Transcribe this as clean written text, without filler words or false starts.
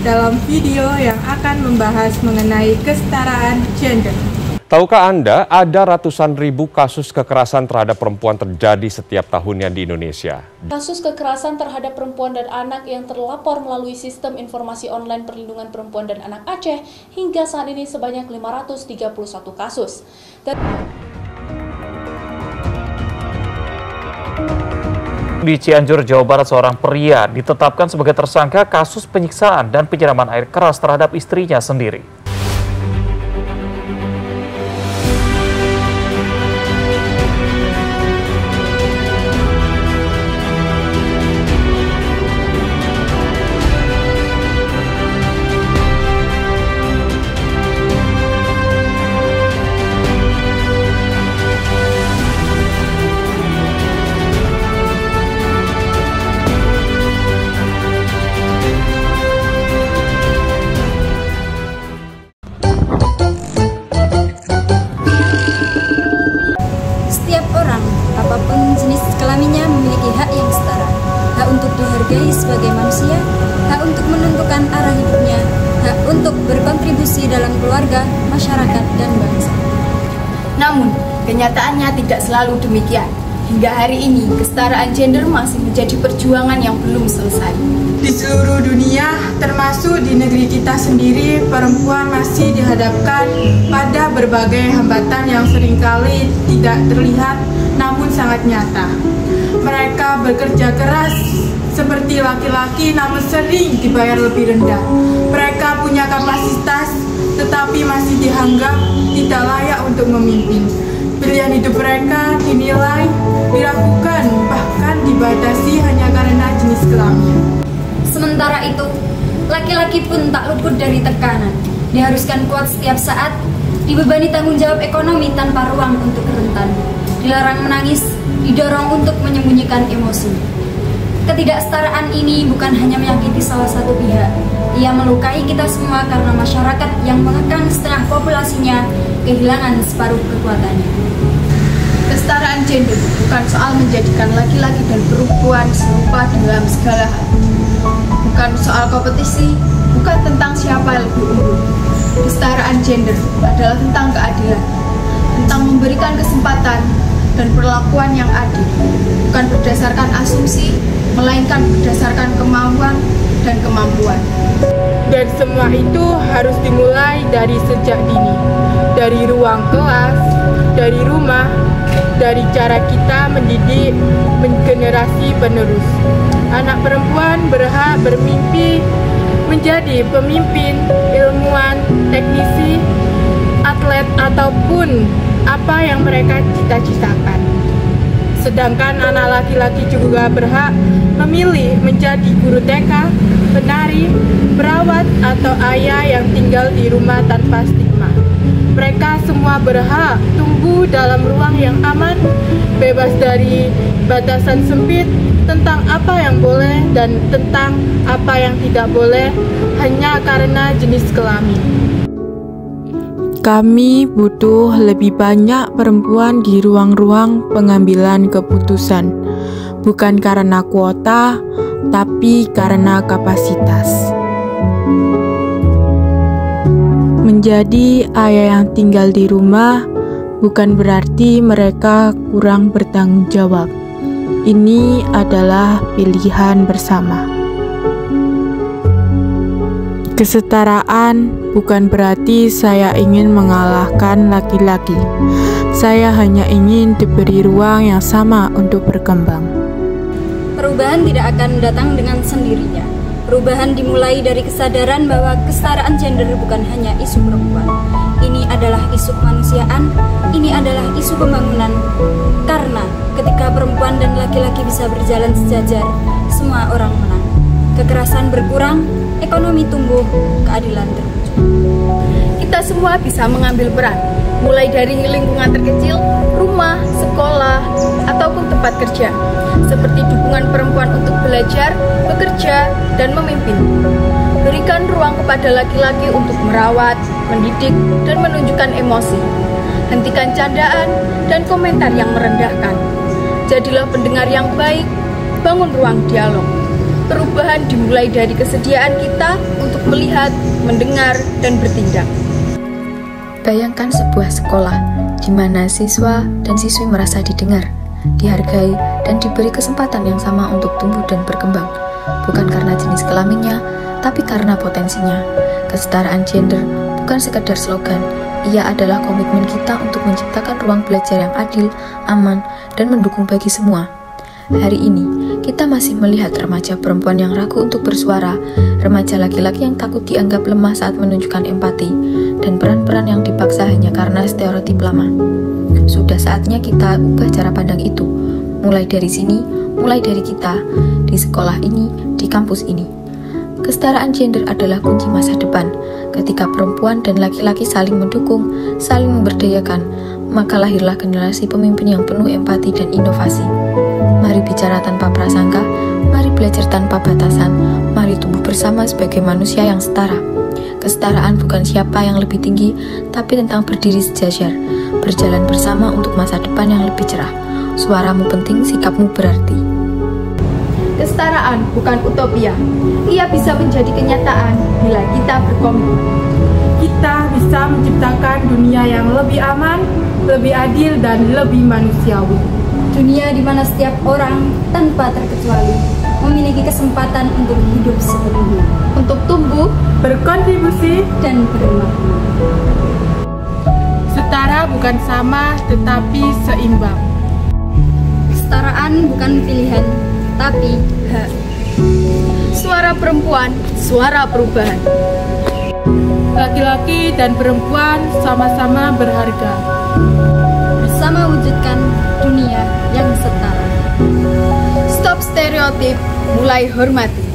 dalam video yang akan membahas mengenai kesetaraan gender. Tahukah Anda ada ratusan ribu kasus kekerasan terhadap perempuan terjadi setiap tahunnya di Indonesia? Kasus kekerasan terhadap perempuan dan anak yang terlapor melalui Sistem Informasi Online Perlindungan Perempuan dan Anak Aceh hingga saat ini sebanyak 531 kasus. Di Cianjur, Jawa Barat, seorang pria ditetapkan sebagai tersangka kasus penyiksaan dan penyiraman air keras terhadap istrinya sendiri. Apapun jenis kelaminnya memiliki hak yang setara, hak untuk dihargai sebagai manusia, hak untuk menentukan arah hidupnya, hak untuk berkontribusi dalam keluarga, masyarakat, dan bangsa. Namun, kenyataannya tidak selalu demikian. Hingga hari ini, kesetaraan gender masih menjadi perjuangan yang belum selesai. Di seluruh dunia, termasuk di negeri kita sendiri, perempuan masih dihadapkan pada berbagai hambatan yang seringkali tidak terlihat namun sangat nyata. Mereka bekerja keras seperti laki-laki namun sering dibayar lebih rendah. Mereka punya kapasitas tetapi masih dianggap tidak layak untuk memimpin. Pilihan hidup mereka dinilai, diragukan, bahkan dibatasi hanya karena jenis kelamin. Sementara itu, laki-laki pun tak luput dari tekanan. Diharuskan kuat setiap saat, dibebani tanggung jawab ekonomi tanpa ruang untuk rentan. Dilarang menangis, didorong untuk menyembunyikan emosi. Ketidaksetaraan ini bukan hanya menyakiti salah satu pihak, ia melukai kita semua karena masyarakat yang mengekang setengah populasinya kehilangan separuh kekuatannya. Kesetaraan gender bukan soal menjadikan laki-laki dan perempuan serupa dalam segala hal. Bukan soal kompetisi, bukan tentang siapa yang lebih unggul. Kesetaraan gender adalah tentang keadilan, tentang memberikan kesempatan dan perlakuan yang adil, bukan berdasarkan asumsi, melainkan berdasarkan kemauan dan kemampuan. Dan semua itu harus dimulai dari sejak dini, dari ruang kelas, dari rumah, dari cara kita mendidik generasi penerus. Anak perempuan berhak bermimpi menjadi pemimpin, ilmuwan, teknisi, atlet, ataupun apa yang mereka cita-citakan. Sedangkan anak laki-laki juga berhak memilih menjadi guru TK, penari, perawat, atau ayah yang tinggal di rumah tanpa stigma. Mereka semua berhak tumbuh dalam ruang yang aman, bebas dari batasan sempit tentang apa yang boleh dan tentang apa yang tidak boleh hanya karena jenis kelamin. Kami butuh lebih banyak perempuan di ruang-ruang pengambilan keputusan, bukan karena kuota, tapi karena kapasitas. Menjadi ayah yang tinggal di rumah bukan berarti mereka kurang bertanggung jawab. Ini adalah pilihan bersama. Kesetaraan bukan berarti saya ingin mengalahkan laki-laki. Saya hanya ingin diberi ruang yang sama untuk berkembang. Perubahan tidak akan datang dengan sendirinya. Perubahan dimulai dari kesadaran bahwa kesetaraan gender bukan hanya isu perempuan. Ini adalah isu kemanusiaan, ini adalah isu pembangunan. Karena ketika perempuan dan laki-laki bisa berjalan sejajar, semua orang menang. Kekerasan berkurang, ekonomi tumbuh, keadilan terwujud. Kita semua bisa mengambil peran, mulai dari lingkungan terkecil, rumah, sekolah, ataupun tempat kerja, seperti dukungan perempuan untuk belajar, bekerja, dan memimpin. Berikan ruang kepada laki-laki untuk merawat, mendidik, dan menunjukkan emosi. Hentikan candaan dan komentar yang merendahkan. Jadilah pendengar yang baik, bangun ruang dialog. Perubahan dimulai dari kesediaan kita untuk melihat, mendengar, dan bertindak. Bayangkan sebuah sekolah di mana siswa dan siswi merasa didengar, dihargai, dan diberi kesempatan yang sama untuk tumbuh dan berkembang, bukan karena jenis kelaminnya, tapi karena potensinya. Kesetaraan gender bukan sekedar slogan, ia adalah komitmen kita untuk menciptakan ruang belajar yang adil, aman, dan mendukung bagi semua. Hari ini, kita masih melihat remaja perempuan yang ragu untuk bersuara, remaja laki-laki yang takut dianggap lemah saat menunjukkan empati, dan peran-peran yang dipaksa hanya karena stereotip lama. Sudah saatnya kita ubah cara pandang itu, mulai dari sini, mulai dari kita, di sekolah ini, di kampus ini. Kesetaraan gender adalah kunci masa depan. Ketika perempuan dan laki-laki saling mendukung, saling memberdayakan, maka lahirlah generasi pemimpin yang penuh empati dan inovasi. Mari bicara tanpa prasangka, mari belajar tanpa batasan, mari tumbuh bersama sebagai manusia yang setara. Kesetaraan bukan siapa yang lebih tinggi, tapi tentang berdiri sejajar, berjalan bersama untuk masa depan yang lebih cerah. Suaramu penting, sikapmu berarti. Kesetaraan bukan utopia. Ia bisa menjadi kenyataan bila kita berkomitmen. Kita bisa menciptakan dunia yang lebih aman, lebih adil, dan lebih manusiawi. Dunia di mana setiap orang tanpa terkecuali memiliki kesempatan untuk hidup sepenuhnya, Untuk tumbuh, Berkontribusi dan bermakna. setara bukan sama, tetapi seimbang. Kesetaraan bukan pilihan, tapi hak. suara perempuan, suara perubahan. Laki-laki dan perempuan sama-sama berharga. Bersama wujudkan dunia yang setara. Stop stereotip, mulai hormati.